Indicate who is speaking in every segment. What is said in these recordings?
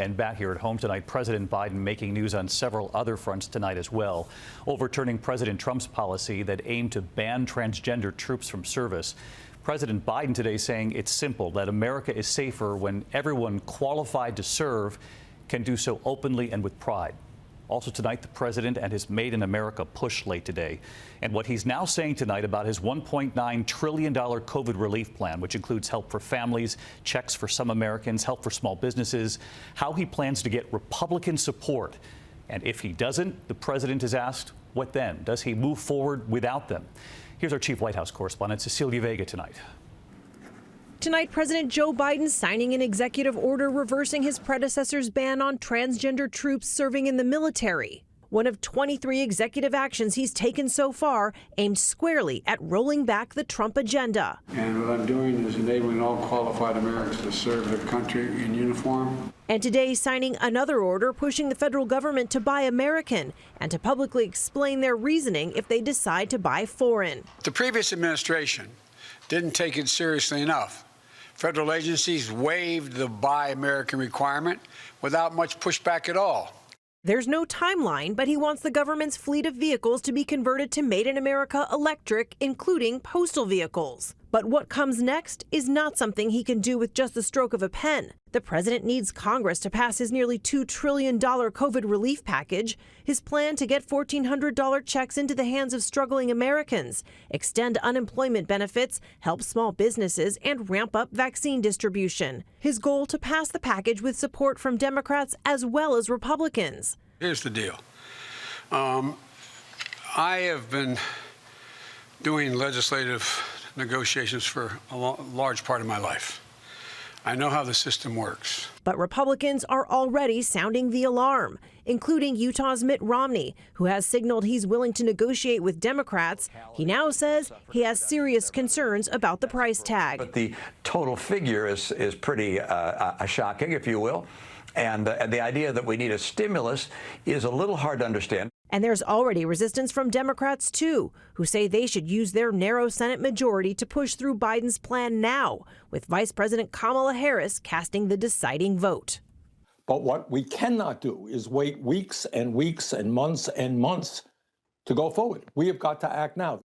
Speaker 1: And back here at home tonight, President Biden making news on several other fronts tonight as well, overturning President Trump's policy that aimed to ban transgender troops from service. President Biden today saying it's simple, that America is safer when everyone qualified to serve can do so openly and with pride. Also tonight, the president and his Made in America push late today. And what he's now saying tonight about his $1.9 trillion COVID relief plan, which includes help for families, checks for some Americans, help for small businesses, how he plans to get Republican support. And if he doesn't, the president is asked, what then? Does he move forward without them? Here's our chief White House correspondent, Cecilia Vega, tonight.
Speaker 2: Tonight, President Joe Biden signing an executive order reversing his predecessor's ban on transgender troops serving in the military. One of 23 executive actions he's taken so far aimed squarely at rolling back the Trump agenda.
Speaker 3: And what I'm doing is enabling all qualified Americans to serve their country in uniform.
Speaker 2: And today, signing another order pushing the federal government to buy American and to publicly explain their reasoning if they decide to buy foreign.
Speaker 3: The previous administration didn't take it seriously enough. Federal agencies waived the Buy American requirement without much pushback at all.
Speaker 2: There's no timeline, but he wants the government's fleet of vehicles to be converted to Made in America electric, including postal vehicles. But what comes next is not something he can do with just the stroke of a pen. The president needs Congress to pass his nearly $2 trillion COVID relief package, his plan to get $1,400 checks into the hands of struggling Americans, extend unemployment benefits, help small businesses, and ramp up vaccine distribution. His goal to pass the package with support from Democrats as well as Republicans.
Speaker 3: Here's the deal. I have been doing legislative negotiations for a large part of my life. I know how the system works.
Speaker 2: But Republicans are already sounding the alarm, including Utah's Mitt Romney, who has signaled he's willing to negotiate with Democrats. He now says he has serious concerns about the price tag.
Speaker 4: But the total figure is pretty shocking, if you will. And the idea that we need a stimulus is a little hard to understand.
Speaker 2: And there's already resistance from Democrats, too, who say they should use their narrow Senate majority to push through Biden's plan now, with Vice President Kamala Harris casting the deciding vote.
Speaker 5: But what we cannot do is wait weeks and weeks and months to go forward. We have got to act now.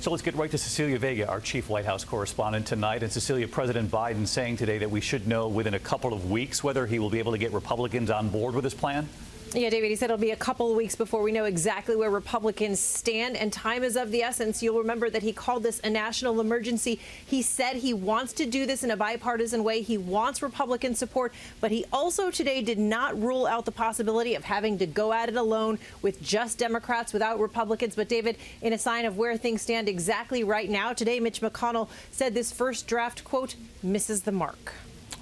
Speaker 1: So let's get right to Cecilia Vega, our chief White House correspondent tonight. And Cecilia, President Biden saying today that we should know within a couple of weeks whether he will be able to get Republicans on board with his plan.
Speaker 2: Yeah, David, he said it'll be a couple of weeks before we know exactly where Republicans stand, and time is of the essence. You'll remember that he called this a national emergency. He said he wants to do this in a bipartisan way. He wants Republican support, but he also today did not rule out the possibility of having to go at it alone with just Democrats without Republicans. But, David, in a sign of where things stand exactly right now, today Mitch McConnell said this first draft, quote, misses the mark.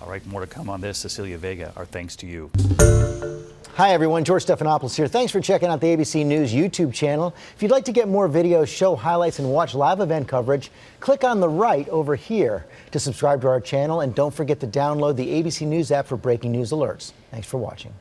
Speaker 1: All right, more to come on this. Cecilia Vega, our thanks to you.
Speaker 6: Hi, everyone. George Stephanopoulos here. Thanks for checking out the ABC News YouTube channel. If you'd like to get more videos, show highlights, and watch live event coverage, click on the right over here to subscribe to our channel. And don't forget to download the ABC News app for breaking news alerts. Thanks for watching.